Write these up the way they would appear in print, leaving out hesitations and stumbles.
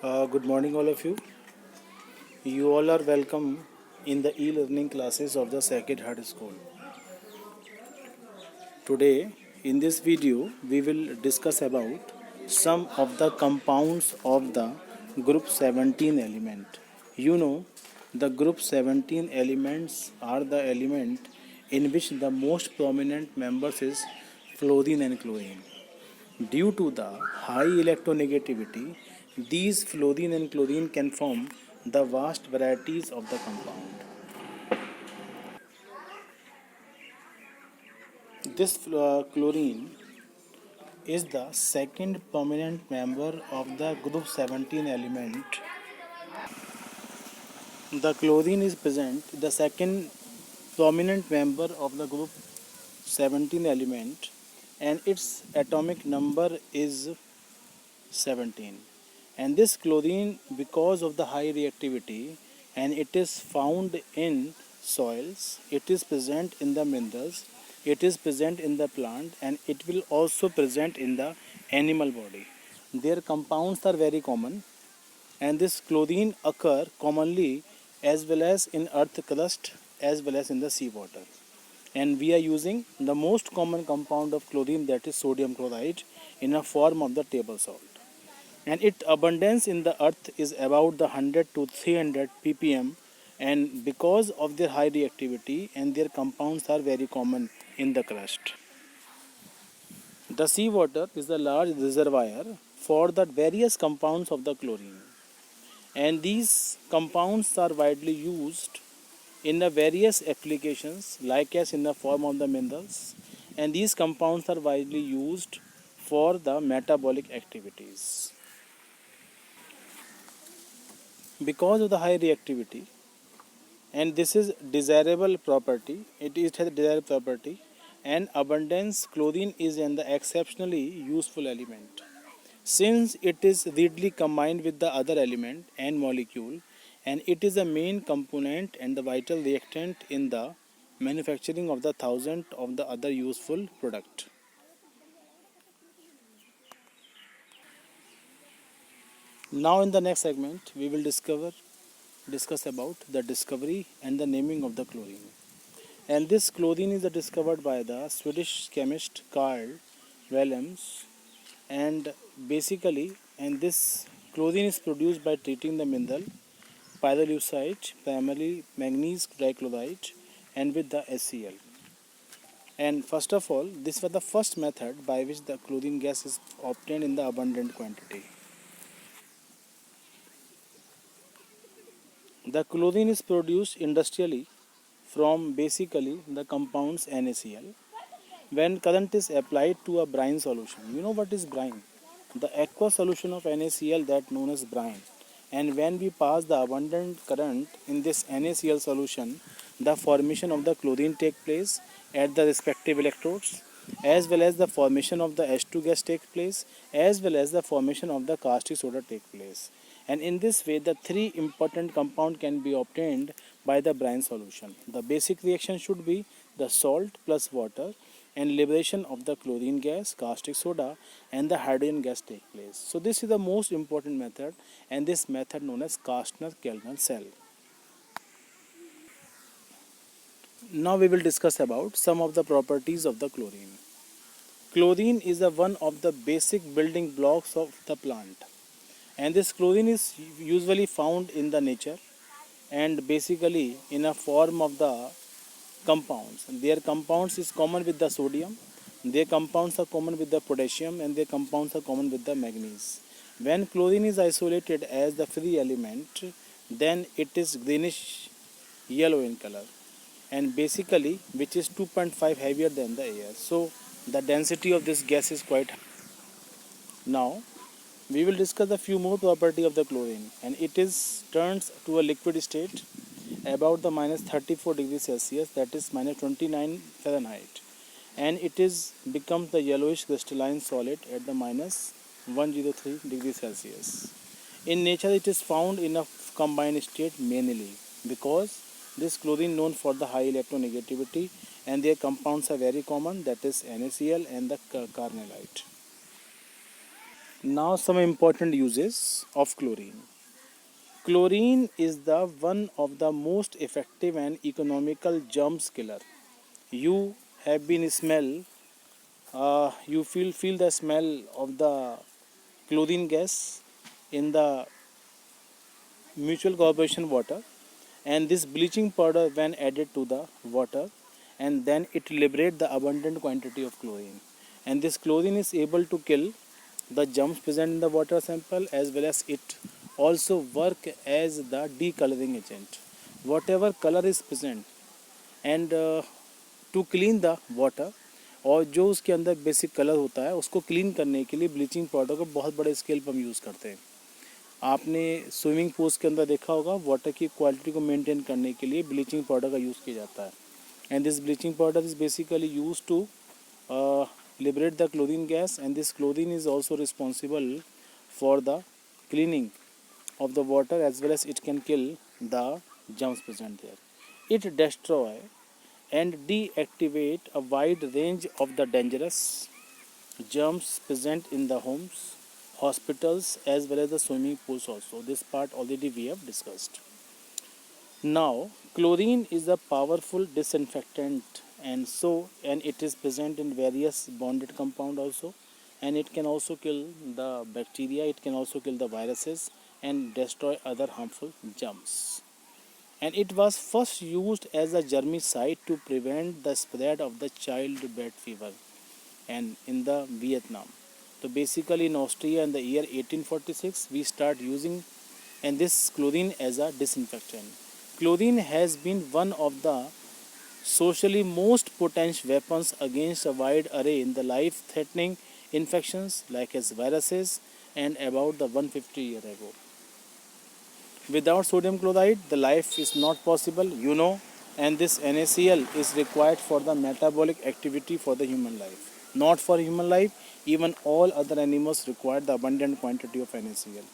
Good morning, all of you. You all are welcome in the e-learning classes of the Sacred Heart School. Today, in this video, we will discuss about some of the compounds of the group 17 element. The group 17 elements are the element in which the most prominent members is fluorine and chlorine. Due to the high electronegativity, these fluorine and chlorine can form the vast varieties of the compound. This chlorine is the second prominent member of the group 17 element. The chlorine is present, the second prominent member of the group 17 element, and its atomic number is 17. And this chlorine, because of the high reactivity, and it is found in soils, it is present in the minerals, it is present in the plant, and it will also present in the animal body. Their compounds are very common, and this chlorine occur commonly as well as in earth crust as well as in the seawater. And we are using the most common compound of chlorine, that is sodium chloride, in a form of the table salt, and its abundance in the earth is about the 100 to 300 ppm, and because of their high reactivity and their compounds are very common in the crust. The seawater is a large reservoir for the various compounds of the chlorine, and these compounds are widely used in the various applications like as in the form of the minerals, and these compounds are widely used for the metabolic activities. Because of the high reactivity, and this is desirable property, it has a desirable property, and abundance, chlorine is an exceptionally useful element since it is readily combined with the other element and molecule, and it is a main component and the vital reactant in the manufacturing of the thousand of the other useful product. Now in the next segment we will discuss about the discovery and the naming of the chlorine. And this chlorine is discovered by the Swedish chemist Carl Wilhelms, and basically, and this chlorine is produced by treating the mineral pyrolusite, primarily manganese dichloride, and with the HCl. And first of all, this was the first method by which the chlorine gas is obtained in the abundant quantity. The chlorine is produced industrially from basically the compounds NaCl. When current is applied to a brine solution, you know what is brine? The aqueous solution of NaCl, that known as brine. And when we pass the abundant current in this NaCl solution, the formation of the chlorine take place at the respective electrodes, as well as the formation of the H2 gas take place, as well as the formation of the caustic soda take place. And in this way, the three important compound can be obtained by the brine solution. The basic reaction should be the salt plus water, and liberation of the chlorine gas, caustic soda, and the hydrogen gas take place. So this is the most important method, and this method known as Kastner-Kellner cell. Now we will discuss about some of the properties of the chlorine. Chlorine is one of the basic building blocks of the plant, and this chlorine is usually found in the nature and basically in a form of the compounds. Their compounds is common with the sodium, their compounds are common with the potassium, and their compounds are common with the manganese. When chlorine is isolated as the free element, then it is greenish yellow in color, and basically which is 2.5 heavier than the air. So the density of this gas is quite high. Now we will discuss a few more property of the chlorine, and it is turns to a liquid state about the minus 34 degrees Celsius, that is minus 29 Fahrenheit, and it is becomes the yellowish crystalline solid at the minus 103 degrees Celsius. In nature it is found in a combined state mainly because this chlorine known for the high electronegativity, and their compounds are very common, that is NaCl and the carnallite. Now some important uses of chlorine. Chlorine is the one of the most effective and economical germs killer. You have been smell, you feel the smell of the chlorine gas in the mutual corporation water, and this bleaching powder when added to the water, and then it liberate the abundant quantity of chlorine, and this chlorine is able to kill the germs present in the water sample, as well as it also work as the decoloring agent. Whatever color is present, and to clean the water, और जो उसके अंदर basic colour होता है उसको clean करने के लिए ब्लीचिंग पाउडर को बहुत बड़े स्केल पर हम यूज़ करते हैं. आपने स्विमिंग पूल्स के अंदर देखा होगा, वाटर की क्वालिटी को मेंटेन करने के लिए ब्लीचिंग पाउडर का यूज़ किया जाता है. And this bleaching powder is basically use to liberate the chlorine gas, and this chlorine is also responsible for the cleaning of the water, as well as it can kill the germs present there. It destroy and deactivate a wide range of the dangerous germs present in the homes, hospitals, as well as the swimming pools also. This part already we have discussed. Now, chlorine is a powerful disinfectant, and it is present in various bonded compound also, and it can also kill the bacteria, it can also kill the viruses and destroy other harmful germs. And it was first used as a germicide to prevent the spread of the childbed fever, and in the Vietnam. So basically in Austria in the year 1846 we start using and this chlorine as a disinfectant. Chlorine has been one of the socially most potent weapons against a wide array in the life-threatening infections like as viruses, and about the 150 year ago. Without sodium chloride, the life is not possible, and this NaCl is required for the metabolic activity for the human life. Not for human life, even all other animals require the abundant quantity of NaCl.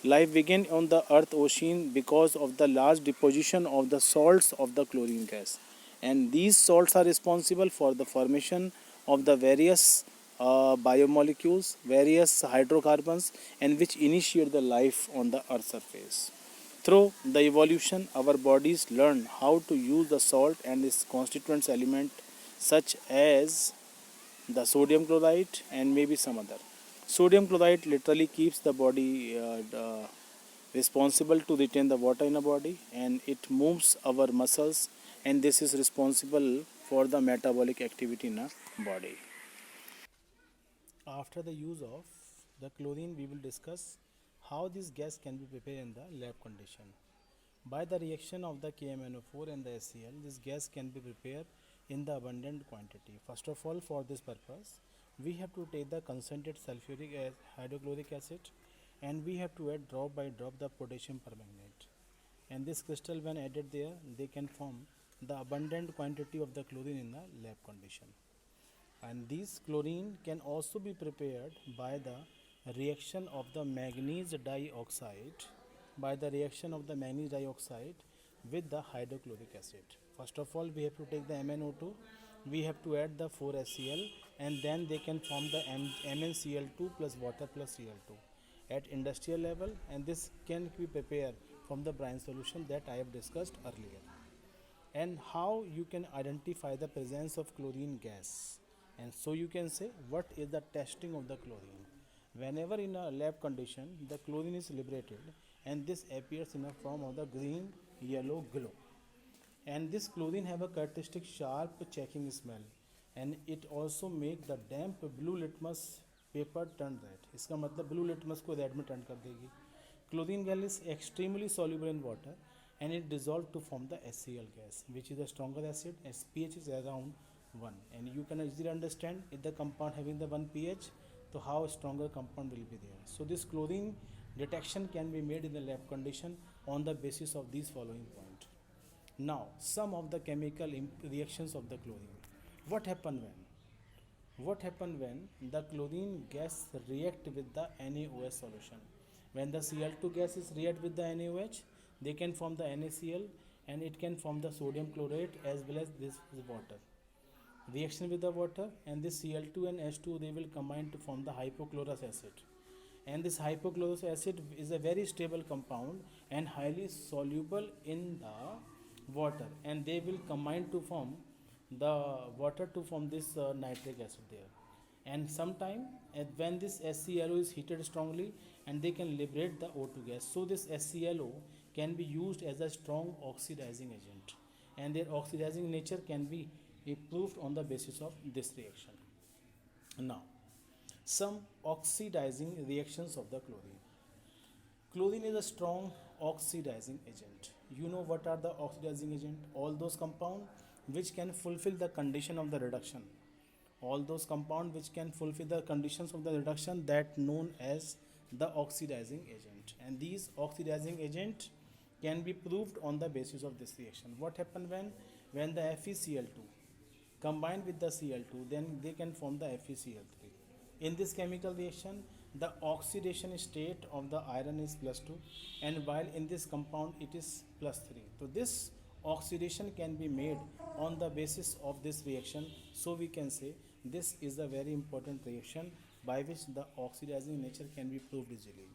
Life began on the earth ocean because of the large deposition of the salts of the chlorine gas. And these salts are responsible for the formation of the various biomolecules, various hydrocarbons, and which initiate the life on the earth's surface. Through the evolution, our bodies learn how to use the salt and its constituent element such as the sodium chloride and maybe some other. Sodium chloride literally keeps the body responsible to retain the water in the body, and it moves our muscles, and this is responsible for the metabolic activity in the body. After the use of the chlorine, we will discuss how this gas can be prepared in the lab condition. By the reaction of the KMNO4 and the HCl, this gas can be prepared in the abundant quantity. First of all, for this purpose, we have to take the concentrated sulfuric hydrochloric acid, and we have to add drop by drop the potassium permanganate. And this crystal when added there, they can form the abundant quantity of the chlorine in the lab condition. And this chlorine can also be prepared by the reaction of the manganese dioxide with the hydrochloric acid. First of all, we have to take the MnO2, we have to add the 4HCl, and then they can form the MnCl2 plus water plus Cl2 at industrial level, and this can be prepared from the brine solution that I have discussed earlier. And how you can identify the presence of chlorine gas, and so you can say what is the testing of the chlorine. Whenever in a lab condition the chlorine is liberated, and this appears in a form of the green yellow glow, and this chlorine have a characteristic sharp checking smell, and it also make the damp blue litmus paper turn red. इसका मतलब blue litmus को red में turn कर देगी. Chlorine gas is extremely soluble in water, and it dissolved to form the HCl gas, which is a stronger acid. Its pH is around 1, and you can easily understand if the compound having the 1 pH, so how stronger compound will be there. So this chlorine detection can be made in the lab condition on the basis of these following points. Now, some of the chemical reactions of the chlorine. What happen when? What happen when the chlorine gas react with the NaOH solution? When the Cl2 gas is react with the NaOH, they can form the NaCl, and it can form the sodium chlorate as well as this water. Reaction with the water, and this Cl2 and H2 they will combine to form the hypochlorous acid. And this hypochlorous acid is a very stable compound and highly soluble in the water, and they will combine to form the water to form this nitric acid there. And sometime when this SClO is heated strongly, and they can liberate the O2 gas, so this SClO can be used as a strong oxidizing agent, and their oxidizing nature can be proved on the basis of this reaction. Now, some oxidizing reactions of the chlorine. Chlorine is a strong oxidizing agent. You know what are the oxidizing agent? All those compounds which can fulfill the condition of the reduction. All those compounds which can fulfill the conditions of the reduction, that known as the oxidizing agent. And these oxidizing agent can be proved on the basis of this reaction. What happens when the FeCl2 combined with the Cl2, then they can form the FeCl3. In this chemical reaction, the oxidation state of the iron is +2, and while in this compound it is +3. So this oxidation can be made on the basis of this reaction. So we can say this is a very important reaction by which the oxidizing nature can be proved easily.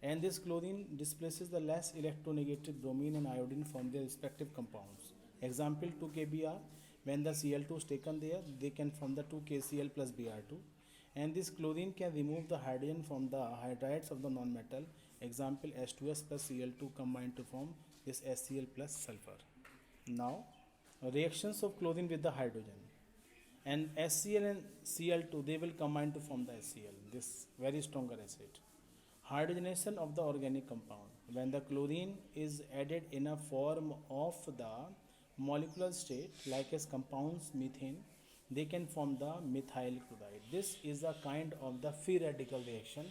And this chlorine displaces the less electronegative bromine and iodine from their respective compounds. Example 2KBr, when the Cl2 is taken there, they can form the 2KCl plus Br2. And this chlorine can remove the hydrogen from the hydrides of the non-metal. Example H2S plus Cl2 combined to form this HCl plus sulfur. Now, reactions of chlorine with the hydrogen. And HCl and Cl2, they will combine to form the HCl, this very stronger acid. Hydrogenation of the organic compound. When the chlorine is added in a form of the molecular state, like as compounds methane, they can form the methyl chloride. This is a kind of the free radical reaction,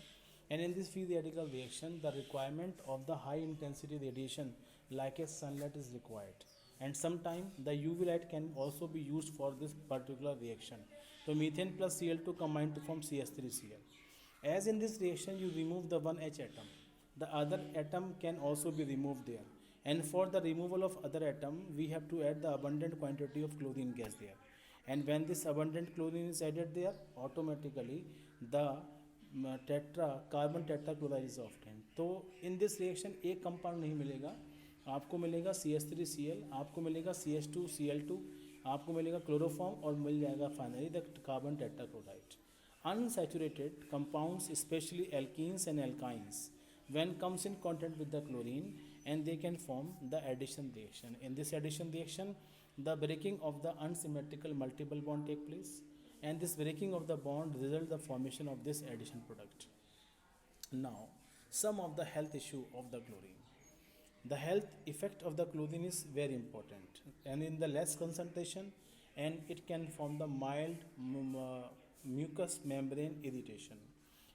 and in this free radical reaction, the requirement of the high intensity radiation like as sunlight is required, and sometimes the UV light can also be used for this particular reaction. So methane plus Cl2 combine to form CH3Cl. As in this reaction you remove the one H atom, the other atom can also be removed there, and for the removal of other atom we have to add the abundant quantity of chlorine gas there. And when this abundant chlorine is added there, automatically the carbon tetrachloride is obtained. तो in this reaction एक compound नहीं मिलेगा, आपको मिलेगा CH3Cl, आपको मिलेगा CH2Cl2, आपको मिलेगा क्लोरोफॉर्म, और मिल जाएगा finally the carbon tetrachloride. Unsaturated compounds, especially alkenes and alkynes, when comes in contact with the chlorine, and they can form the addition reaction. In this addition reaction, the breaking of the unsymmetrical multiple bond take place, and this breaking of the bond result the formation of this addition product. Now, some of the health issue of the chlorine. The health effect of the chlorine is very important, and in the less concentration, and it can form the mild mucous membrane irritation,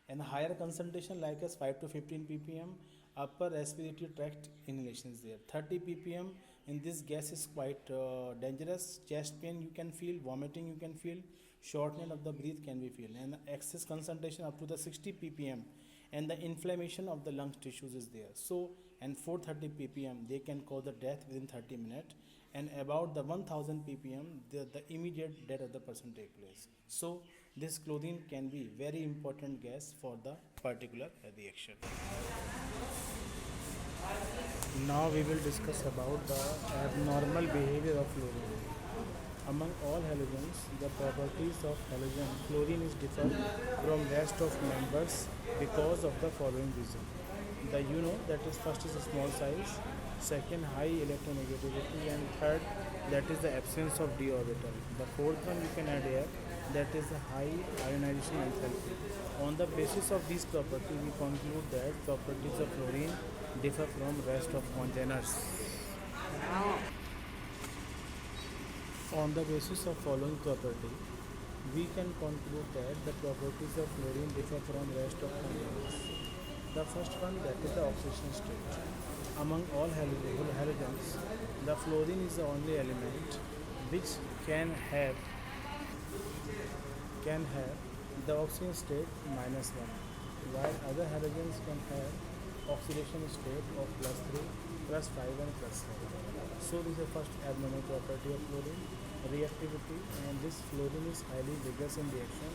and higher concentration like as 5 to 15 ppm upper respiratory tract inhalation is there. 30 ppm in this gas is quite dangerous. Chest pain you can feel, vomiting you can feel, shortness of the breath can be feel, and excess concentration up to the 60 ppm, and the inflammation of the lung tissues is there. So, and 430 ppm they can cause the death within 30 minutes, and about the 1000 ppm the immediate death of the person take place. So this chlorine can be very important gas for the particular reaction. Now we will discuss about the abnormal behavior of chlorine. Among all halogens, the properties of halogen chlorine is different from rest of members because of the following reason. The that is first is a small size, second high electronegativity, and third that is the absence of d orbital. The fourth one you can add here, that is the high ionization enthalpy. On the basis of these properties, we conclude that properties of chlorine differ from rest of congeners. On the basis of following property, we can conclude that the properties of chlorine differ from rest of congeners. The first one, that is the oxidation state. Among all halogens, the fluorine is the only element which can have the oxidation state -1, while other halogens can have oxidation state of +3, +5 and +7. So this is the first abnormal property of fluorine, reactivity, and this fluorine is highly vigorous in reaction,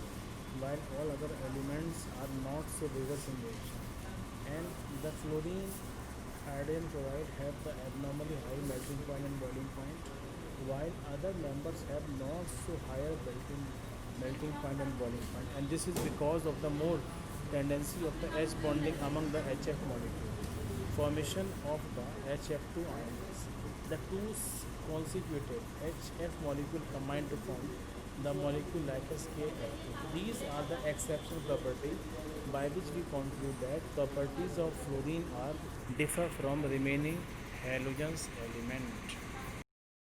while all other elements are not so vigorous in reaction. And the fluorine, iodine, chloride have the abnormally high melting point and boiling point, while other members have not so higher melting point and boiling point. And this is because of the more tendency of the H bonding among the HF molecule. Formation of the HF2 ions. The two constituted HF molecule combine to form the molecule like a KF2. These are the exceptional properties by which we conclude that properties of fluorine are differ from remaining halogens element.